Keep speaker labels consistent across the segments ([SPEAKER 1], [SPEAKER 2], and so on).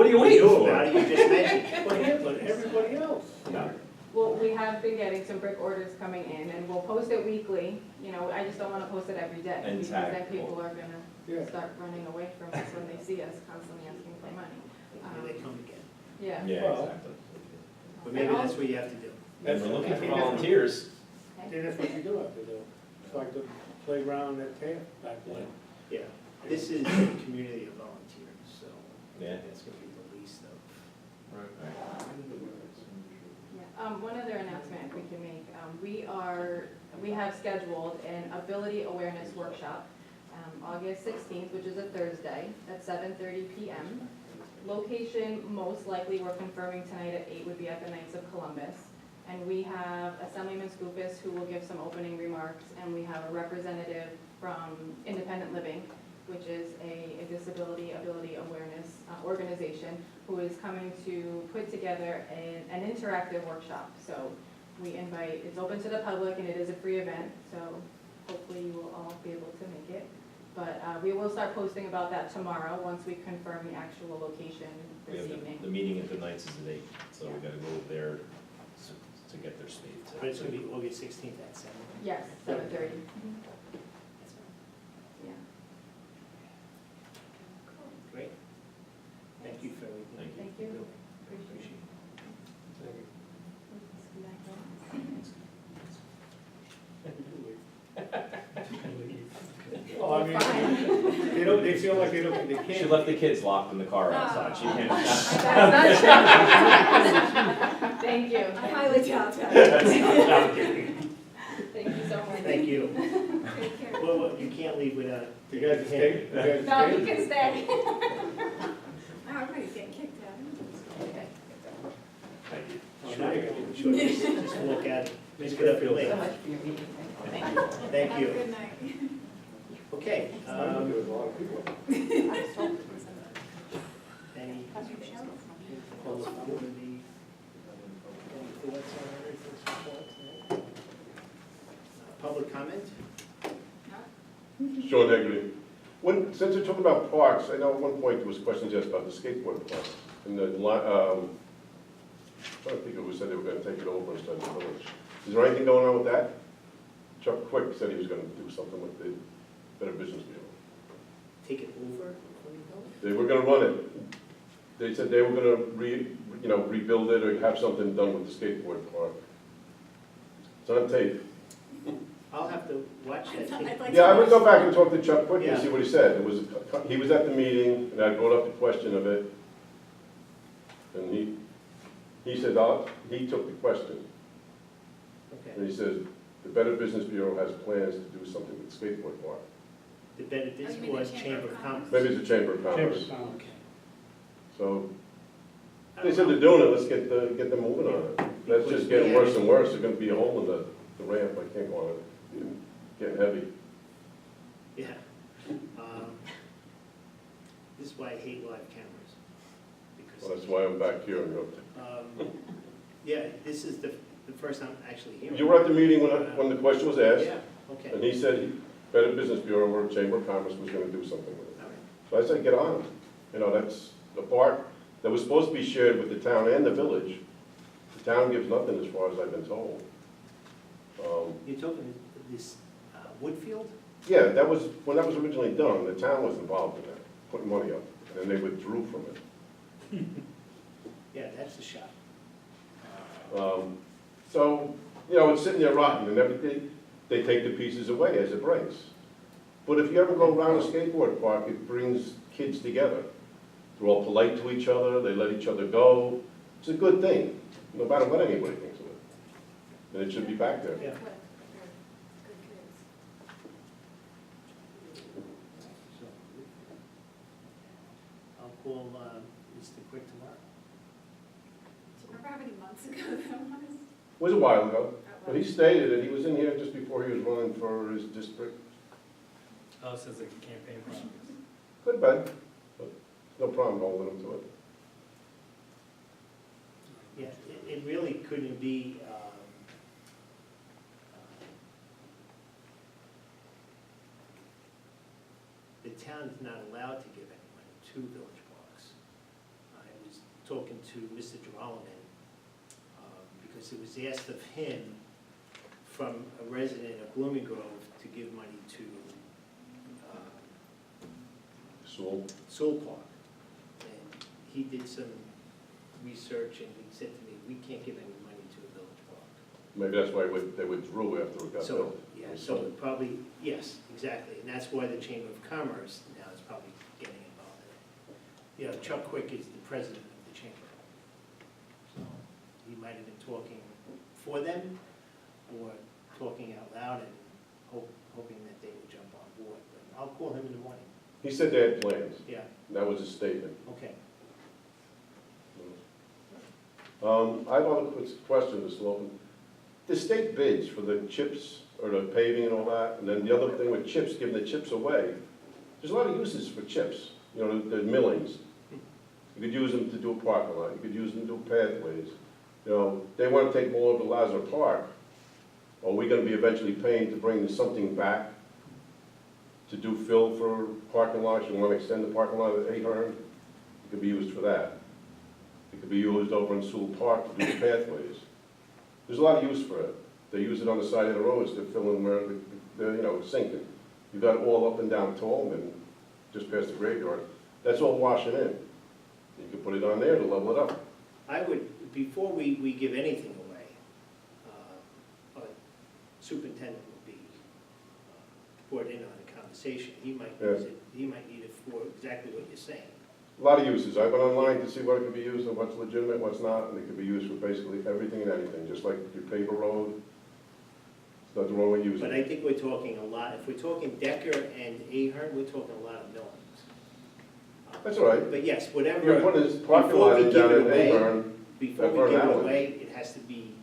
[SPEAKER 1] What are you waiting
[SPEAKER 2] knew
[SPEAKER 1] for?
[SPEAKER 2] about it, you just mentioned.
[SPEAKER 3] But yeah, but everybody else.
[SPEAKER 1] Yeah.
[SPEAKER 4] Well, we have been getting some brick orders coming in, and we'll post it weekly. You know, I just don't wanna post it every day,
[SPEAKER 1] And
[SPEAKER 4] because
[SPEAKER 1] tag
[SPEAKER 4] then people
[SPEAKER 1] people.
[SPEAKER 4] are gonna
[SPEAKER 3] Yeah.
[SPEAKER 4] start running away from us when they see us constantly asking for money.
[SPEAKER 2] Here they come again.
[SPEAKER 4] Yeah.
[SPEAKER 1] Yeah,
[SPEAKER 3] Well,
[SPEAKER 1] exactly.
[SPEAKER 2] But maybe that's what you have to do.
[SPEAKER 1] And we're looking for volunteers.
[SPEAKER 3] And that's what you do have to do. It's like the playground at Taft back when.
[SPEAKER 2] Yeah, this is a community of volunteers, so
[SPEAKER 1] Yeah.
[SPEAKER 2] that's gonna be the least of.
[SPEAKER 4] Yeah. One other announcement we can make, we have scheduled an ability awareness workshop, August 16th, which is a Thursday, at 7:30 PM. Location, most likely, we're confirming tonight at 8, would be at the Knights of Columbus. And we have Assemblyman Scoopus, who will give some opening remarks, and we have a representative from Independent Living, which is a disability ability awareness organization, who is coming to put together an interactive workshop. So we invite, it's open to the public, and it is a free event, so hopefully you will all be able to make it. But we will start posting about that tomorrow, once we confirm the actual location
[SPEAKER 1] We
[SPEAKER 4] this
[SPEAKER 1] have
[SPEAKER 4] evening.
[SPEAKER 1] the meeting at the Knights is at 8, so we gotta go there to get their space.
[SPEAKER 2] But it's gonna be August 16th at 7.
[SPEAKER 4] Yes, 7:30. Yeah.
[SPEAKER 2] Great. Thank you for everything.
[SPEAKER 1] Thank you.
[SPEAKER 4] Thank you.
[SPEAKER 2] Really
[SPEAKER 4] Appreciate
[SPEAKER 2] appreciate it.
[SPEAKER 3] Well, I mean, they feel like they
[SPEAKER 1] She
[SPEAKER 3] can't.
[SPEAKER 1] left the kids locked in the car outside, she can't.
[SPEAKER 4] That's not true. Thank you.
[SPEAKER 5] I highly doubt that.
[SPEAKER 2] I'm kidding.
[SPEAKER 4] Thank you so much.
[SPEAKER 2] Thank you.
[SPEAKER 5] Take care.
[SPEAKER 2] Well, you can't leave without.
[SPEAKER 3] You guys escape? You guys
[SPEAKER 5] No, you
[SPEAKER 3] escape?
[SPEAKER 5] can stay. Oh, everybody's getting kicked out.
[SPEAKER 4] Okay.
[SPEAKER 1] Thank you.
[SPEAKER 2] Sure, just look at it. Just get up and leave.
[SPEAKER 4] So much for your meeting. Thank you.
[SPEAKER 2] Thank
[SPEAKER 5] Have a
[SPEAKER 2] you.
[SPEAKER 5] good night.
[SPEAKER 2] Okay.
[SPEAKER 3] There was a lot of people.
[SPEAKER 2] Any public community? Any thoughts on everything so far tonight? Public comment?
[SPEAKER 6] Sean Egley. Since you're talking about parks, I know at one point there was questions asked about the skateboard park. And the, I'm trying to think of who said they were gonna take it over instead of the village. Is there anything going on with that? Chuck Quick said he was gonna do something with the Better Business Bureau.
[SPEAKER 2] Take it over?
[SPEAKER 6] They were gonna run it. They said they were gonna rebuild it or have something done with the skateboard park. It's on tape.
[SPEAKER 2] I'll have to watch that.
[SPEAKER 5] I'd like to
[SPEAKER 6] Yeah, I would go
[SPEAKER 5] watch-
[SPEAKER 6] back and talk to Chuck Quick and
[SPEAKER 2] Yeah.
[SPEAKER 6] see what he said. He was at the meeting, and I brought up the question of it. And he said, he took the question,
[SPEAKER 2] Okay.
[SPEAKER 6] and he says, the Better Business Bureau has plans to do something with the skateboard park.
[SPEAKER 2] The Better
[SPEAKER 5] Oh, you
[SPEAKER 2] Business
[SPEAKER 5] mean the
[SPEAKER 2] was Chamber of Commerce.
[SPEAKER 6] Maybe it's a Chamber of Commerce.
[SPEAKER 2] Okay.
[SPEAKER 6] So, they said they're doing it, let's get them moving on it. That's just getting worse and worse. There's gonna be a hole in the ramp, I can't go on it. Getting heavy.
[SPEAKER 2] Yeah. This is why I hate live cameras. Because
[SPEAKER 6] Well, that's why I'm back here.
[SPEAKER 2] yeah, this is the first I'm actually hearing.
[SPEAKER 6] You were at the meeting when the question was asked,
[SPEAKER 2] Yeah, okay.
[SPEAKER 6] and he said, Better Business Bureau or Chamber of Commerce was gonna do something with it.
[SPEAKER 2] All right.
[SPEAKER 6] So I said, get on it. You know, that's the park that was supposed to be shared with the town and the village. The town gives nothing as far as I've been told.
[SPEAKER 2] You're talking this Woodfield?
[SPEAKER 6] Yeah, that was, when that was originally done, the town was involved in that, putting money up, and then they withdrew from it.
[SPEAKER 2] Yeah, that's the shop.
[SPEAKER 6] So, you know, it's sitting there rotten and everything, they take the pieces away as it breaks. But if you ever go around a skateboard park, it brings kids together. They're all polite to each other, they let each other go. It's a good thing, no matter what anybody thinks of it. And it should be back there.
[SPEAKER 2] Yeah.
[SPEAKER 5] Good kids.
[SPEAKER 2] So, I'll call Mr. Quick tomorrow.
[SPEAKER 5] Do you remember how many months ago that was?
[SPEAKER 6] It was a while ago,
[SPEAKER 5] That
[SPEAKER 6] but he
[SPEAKER 5] was-
[SPEAKER 6] stated it, he was in here just before he was running for his district.
[SPEAKER 7] Oh, it says like a campaign promise.
[SPEAKER 6] Good, bad, but no problem holding him to it.
[SPEAKER 2] Yeah, it really couldn't be, the town is not allowed to give any money to village parks. talking to Mr. Geralman, because it was asked of him from a resident of Blooming Grove to give money to Sewell Park. And he did some research and he said to me, we can't give any money to a village park.
[SPEAKER 6] Maybe that's why they withdrew after it got
[SPEAKER 2] So,
[SPEAKER 6] built.
[SPEAKER 2] yeah, so it probably, yes, exactly, and that's why the Chamber of Commerce now is probably getting involved in it. You know, Chuck Quick is the president of the chamber. So he might have been talking for them or talking out loud and hoping that they would jump on board. But I'll call him in the morning.
[SPEAKER 6] He said they had plans,
[SPEAKER 2] Yeah,
[SPEAKER 6] and that was his statement.
[SPEAKER 2] okay.
[SPEAKER 6] I have a quick question, Mr. Logan. The state bids for the chips, or the paving and all that, and then the other thing with chips, giving the chips away, there's a lot of uses for chips, you know, the millings. You could use them to do a parking lot, you could use them to do pathways. You know, they want to take them all over to Lazar Park. Are we gonna be eventually paying to bring something back to do fill for parking lots? You wanna extend the parking lot at Ahern? It could be used for that. It could be used over in Sewell Park to do the pathways. There's a lot of use for it. They use it on the side of the roads to fill in where they're, you know, sinking. You've got it all up and down Tolliver, just past the graveyard. That's all washing in. You could put it on there to level it up.
[SPEAKER 2] I would, before we give anything away, a superintendent would be brought in on a conversation. He might use it, he might need it for exactly what you're saying.
[SPEAKER 6] A lot of uses. I went online to see what it could be used and what's legitimate, what's not, and it could be used for basically everything and anything, just like you pave a road. There's nothing wrong with using
[SPEAKER 2] But
[SPEAKER 6] it.
[SPEAKER 2] I think we're talking a lot, if we're talking Decker and Ahern, we're talking a lot of millings.
[SPEAKER 6] That's all right.
[SPEAKER 2] But yes, whatever.
[SPEAKER 6] You're putting this parking
[SPEAKER 2] before
[SPEAKER 6] lot
[SPEAKER 2] we
[SPEAKER 6] in
[SPEAKER 2] give
[SPEAKER 6] down
[SPEAKER 2] it
[SPEAKER 6] at
[SPEAKER 2] away-
[SPEAKER 6] Ahern,
[SPEAKER 2] Before
[SPEAKER 6] That burn
[SPEAKER 2] we give it
[SPEAKER 6] alley.
[SPEAKER 2] away, it has to be,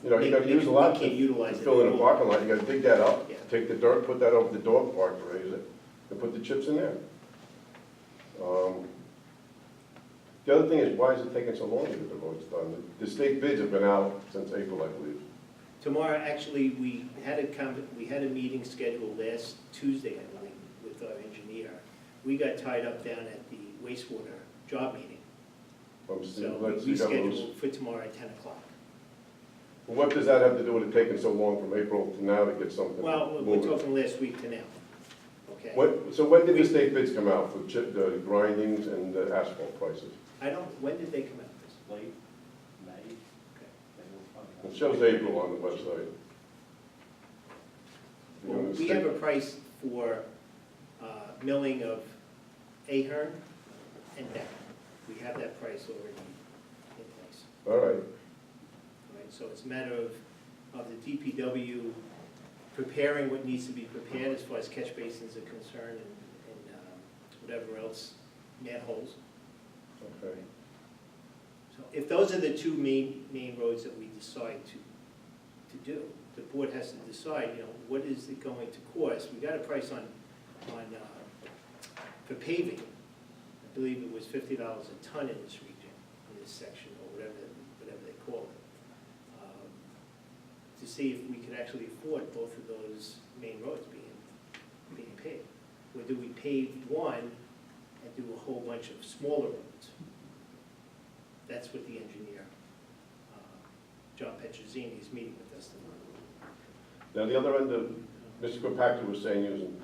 [SPEAKER 6] you know, you gotta use a lot
[SPEAKER 2] we can't
[SPEAKER 6] to
[SPEAKER 2] utilize it.
[SPEAKER 6] fill in a parking lot. You gotta dig that up,
[SPEAKER 2] Yeah.
[SPEAKER 6] take the dirt, put that over the dog park to raise it, and put the chips in there. The other thing is, why is it taking so long to get the roads done? The state bids have been out since April, I believe.
[SPEAKER 2] Tomorrow, actually, we had a meeting scheduled last Tuesday, I believe, with our engineer. We got tied up down at the wastewater job meeting, so
[SPEAKER 6] Let's
[SPEAKER 2] we
[SPEAKER 6] see,
[SPEAKER 2] scheduled for tomorrow at 10 o'clock.
[SPEAKER 6] what does that have to do with it taking so long from April to now to get something
[SPEAKER 2] Well, we're
[SPEAKER 6] moving?
[SPEAKER 2] talking last week to now, okay?
[SPEAKER 6] So when did the state bids come out for the grindings and the asphalt prices?
[SPEAKER 2] When did they come out?
[SPEAKER 1] Late May.
[SPEAKER 2] Okay.
[SPEAKER 6] It shows April on the website.
[SPEAKER 2] Well, we have a price for milling of Ahern and Decker. We have that price already in place.
[SPEAKER 6] All right,
[SPEAKER 2] All right, so it's a matter of the DPW preparing what needs to be prepared as far as catch basins are concerned and whatever else, manholes.
[SPEAKER 6] okay.
[SPEAKER 2] So if those are the two main roads that we decide to do, the board has to decide, you know, what is it going to cost? We got a price on for paving. I believe it was $50 a ton in this region, in this section, or whatever they call it. To see if we could actually afford both of those main roads being paved. Or do we pave one and do a whole bunch of smaller roads? That's what the engineer, John Petrozzini, is meeting with us tomorrow.
[SPEAKER 6] Now, the other end of, Mr. Kirkpatrick was saying using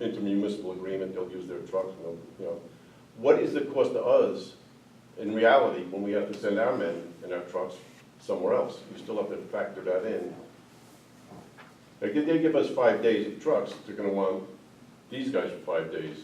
[SPEAKER 6] intermunicipal agreement, they'll use their trucks, and they'll, you know. What is the cost to us in reality when we have to send our men and our trucks somewhere else? You still have to factor that in. Like, if they give us 5 days of trucks, they're gonna want these guys for 5 days,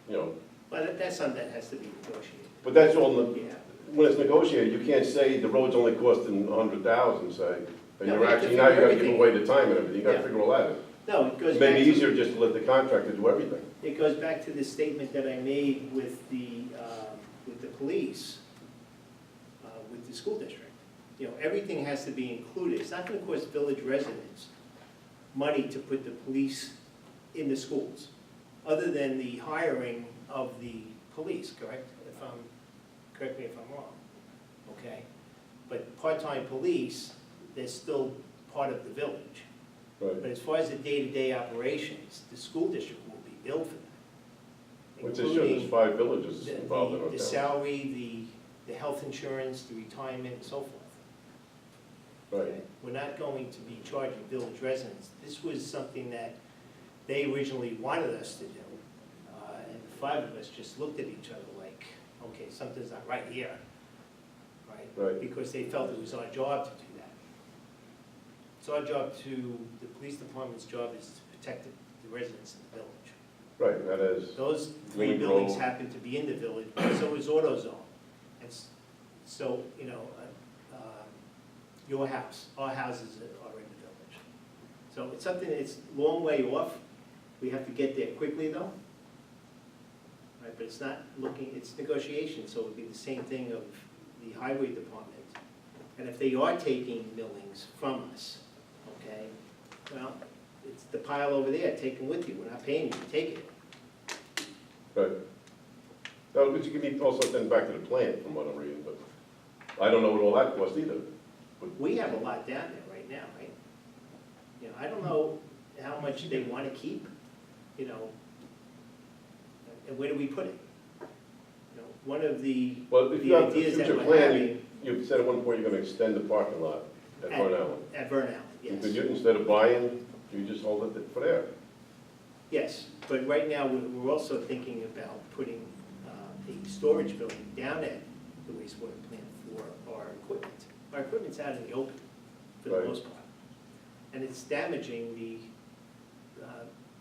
[SPEAKER 6] you know.
[SPEAKER 2] But that's something that has to be negotiated.
[SPEAKER 6] But that's all, the
[SPEAKER 2] Yeah.
[SPEAKER 6] when it's negotiated, you can't say the road's only costing 100,000, say, and
[SPEAKER 2] No,
[SPEAKER 6] you're
[SPEAKER 2] we have to
[SPEAKER 6] actually, now you
[SPEAKER 2] figure
[SPEAKER 6] gotta give
[SPEAKER 2] everything.
[SPEAKER 6] away the time and everything, you gotta
[SPEAKER 2] Yeah.
[SPEAKER 6] figure all that in.
[SPEAKER 2] No, it goes
[SPEAKER 6] It
[SPEAKER 2] back
[SPEAKER 6] may be
[SPEAKER 2] to,
[SPEAKER 6] easier just to let the contractor do everything.
[SPEAKER 2] it goes back to the statement that I made with the police, with the school district. You know, everything has to be included. It's not gonna cost village residents money to put the police in the schools, other than the hiring of the police, correct? Correct me if I'm wrong, okay? But part-time police, they're still part of the village.
[SPEAKER 6] Right.
[SPEAKER 2] But as far as the day-to-day operations, the school district will be billed for that.
[SPEAKER 6] Which is sure, there's 5 villages
[SPEAKER 2] The-
[SPEAKER 6] involved in
[SPEAKER 2] The
[SPEAKER 6] it.
[SPEAKER 2] salary, the health insurance, the retirement, and so forth.
[SPEAKER 6] Right,
[SPEAKER 2] Okay? We're not going to be charging village residents. This was something that they originally wanted us to do. And the five of us just looked at each other like, okay, something's not right here, right?
[SPEAKER 6] Right.
[SPEAKER 2] Because they felt it was our job to do that. It's our job to, the police department's job is to protect the residents in the village.
[SPEAKER 6] right, that is,
[SPEAKER 2] Those three
[SPEAKER 6] Green
[SPEAKER 2] buildings
[SPEAKER 6] Grove.
[SPEAKER 2] happen to be in the village, so is AutoZone. And so, you know, your house, our houses are in the village. So it's something that's a long way off. We have to get there quickly though. Right, but it's not looking, it's negotiation, so it would be the same thing of the highway department. And if they are taking millings from us, okay, well, it's the pile over there, take them with you. We're not paying you, take it.
[SPEAKER 6] right. Now, but you give me also then back to the plant from what I'm reading, but I don't know what all that costs either.
[SPEAKER 2] We have a lot down there right now, right? You know, I don't know how much they want to keep, you know, and where do we put it? You know, one of the
[SPEAKER 6] Well, if you have a
[SPEAKER 2] ideas that
[SPEAKER 6] future
[SPEAKER 2] we're
[SPEAKER 6] plan,
[SPEAKER 2] having
[SPEAKER 6] you said at one point you're gonna extend the parking lot at
[SPEAKER 2] At-
[SPEAKER 6] Burn Allen.
[SPEAKER 2] at Vernal,
[SPEAKER 6] You
[SPEAKER 2] yes.
[SPEAKER 6] could, instead of buying, you just hold it for there.
[SPEAKER 2] Yes, but right now, we're also thinking about putting a storage building down at the wastewater plant for our equipment. Our equipment's out in the open, for the
[SPEAKER 6] Right.
[SPEAKER 2] most part. And it's damaging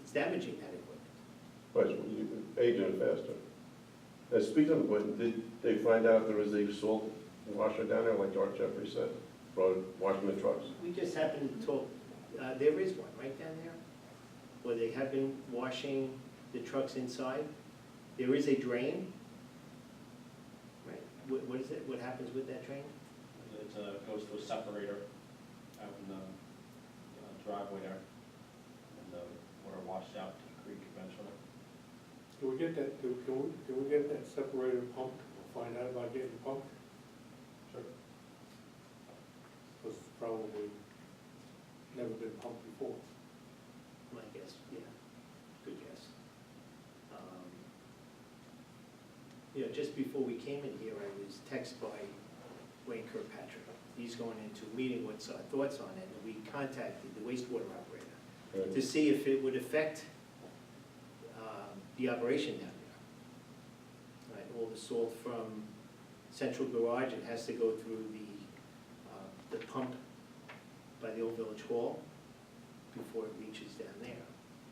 [SPEAKER 2] it's damaging that equipment.
[SPEAKER 6] Right, so you could age it faster. And speaking of equipment, did they find out if there is a salt washer down there, like Art Jeffrey said, for washing the trucks?
[SPEAKER 2] We just happened to talk, there is one right down there, where they have been washing the trucks inside. There is a drain. Right, what is it, what happens with that drain?
[SPEAKER 1] It goes to a separator out in the driveway there, and the water washed out to the creek eventually.
[SPEAKER 3] Can we get that, can we get that separator pumped, we'll find out about getting it pumped?
[SPEAKER 1] Sure.
[SPEAKER 3] It's probably never been pumped before.
[SPEAKER 2] My guess, yeah, good guess. You know, just before we came in here, I was texted by Wayne Kirkpatrick. He's going into a meeting, what's our thoughts on it, and we contacted the wastewater operator to
[SPEAKER 6] Right.
[SPEAKER 2] see if it would affect the operation down there. Right, all the salt from Central Garage, it has to go through the pump by the old village hall before it reaches down there.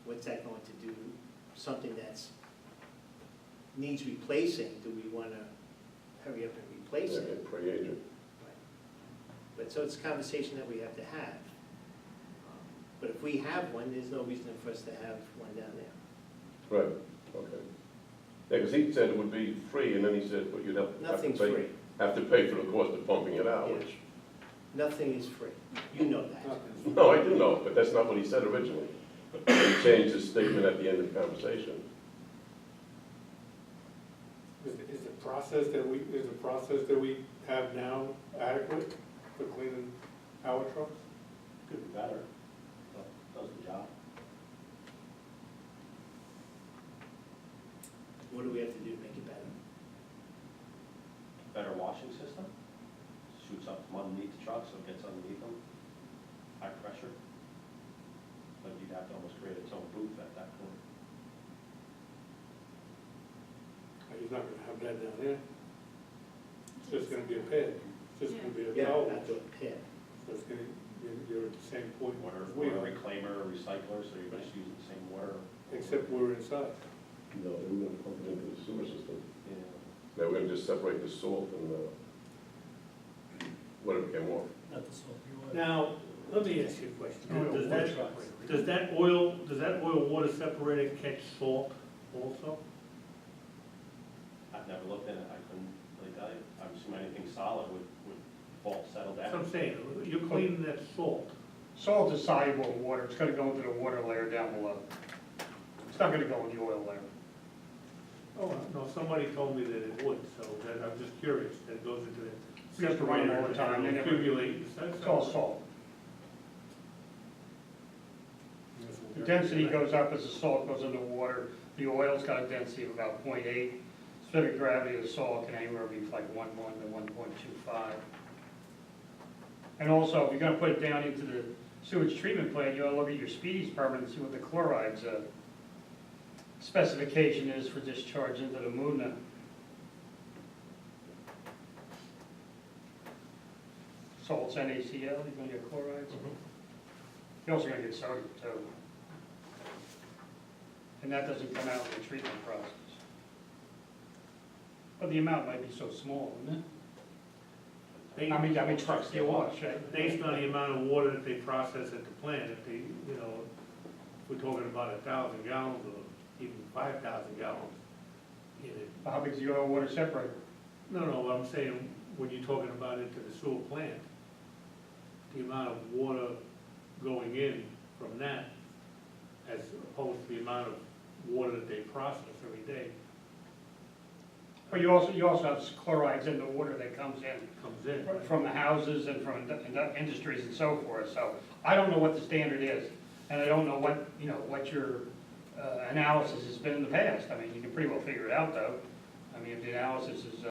[SPEAKER 2] What's that going to do? Something that's needs replacing, do we want to hurry up and replace
[SPEAKER 6] Yeah,
[SPEAKER 2] it?
[SPEAKER 6] pre-agent.
[SPEAKER 2] Right. But so it's a conversation that we have to have. But if we have one, there's no reason for us to have one down there.
[SPEAKER 6] Right, okay. Yeah, because he said it would be free, and then he said, but you'd have to
[SPEAKER 2] Nothing's
[SPEAKER 6] pay,
[SPEAKER 2] free.
[SPEAKER 6] have to pay for the cost of pumping it out,
[SPEAKER 2] Yeah.
[SPEAKER 6] which,
[SPEAKER 2] Nothing is free. You know that.
[SPEAKER 3] Nothing.
[SPEAKER 6] no, I do know, but that's not what he said originally. He changed his statement at the end of the conversation.
[SPEAKER 3] Is the process that we have now adequate for cleaning our trucks?
[SPEAKER 1] Could be better, but does the job.
[SPEAKER 2] What do we have to do to make it better?
[SPEAKER 1] Better washing system, shoots up from underneath the truck, so it gets underneath them, high pressure. But you'd have to almost create its own booth at that point.
[SPEAKER 3] He's not gonna have that down there. It's just gonna be a pad, it's just gonna be a
[SPEAKER 2] Yeah,
[SPEAKER 3] towel.
[SPEAKER 2] not to a pit.
[SPEAKER 3] So it's gonna, you're at the same point
[SPEAKER 1] Water,
[SPEAKER 3] as we
[SPEAKER 1] water
[SPEAKER 3] are,
[SPEAKER 1] reclaimer, recycler, so you're just using the same water.
[SPEAKER 3] except we're inside.
[SPEAKER 6] No, they were gonna pump it into the sewer system.
[SPEAKER 1] Yeah.
[SPEAKER 6] They were gonna just separate the salt and, whatever came off.
[SPEAKER 7] Not the salt, you want.
[SPEAKER 3] Now, let me ask you a question.
[SPEAKER 8] Does that oil water separator catch salt also?
[SPEAKER 1] I've never looked in it, I couldn't really tell you. I'm assuming anything solid would fall, settle
[SPEAKER 8] That's what
[SPEAKER 1] down.
[SPEAKER 8] I'm saying, you're cleaning that salt.
[SPEAKER 9] Salt is soluble in water, it's gonna go into the water layer down below. It's not gonna go in the oil layer.
[SPEAKER 8] Oh, no, somebody told me that it would, so that, I'm just curious, that it goes into the.
[SPEAKER 9] You have to run them all the time,
[SPEAKER 8] and
[SPEAKER 9] they
[SPEAKER 8] it'll
[SPEAKER 9] never-
[SPEAKER 8] accumulate.
[SPEAKER 9] It's all salt. The density goes up as the salt goes into water. The oil's got a density of about 0.8, specific gravity of the soil can anywhere be like 1.1 to 1.25. And also, if you're gonna put it down into the sewage treatment plant, you ought to look at your speedies permit and see what the chlorides specification is for discharge into the Muna. Salts, NaCl, you're gonna get chlorides. You're also gonna get sodium too. And that doesn't come out in the treatment process. But the amount might be so small, isn't it? How many trucks do you wash?
[SPEAKER 8] Based on the amount of water that they process at the plant, if they, you know, if we're talking about 1,000 gallons or even 5,000 gallons in it.
[SPEAKER 9] How big's the oil water separator?
[SPEAKER 8] No, I'm saying, when you're talking about into the sewer plant, the amount of water going in from that, as opposed to the amount of water that they process every day,
[SPEAKER 9] But you also have chlorides in the water that comes in
[SPEAKER 8] comes in.
[SPEAKER 9] from the houses and from industries and so forth. So I don't know what the standard is, and I don't know what, you know, what your analysis has been in the past. I mean, you can pretty well figure it out, though. I mean, if the analysis is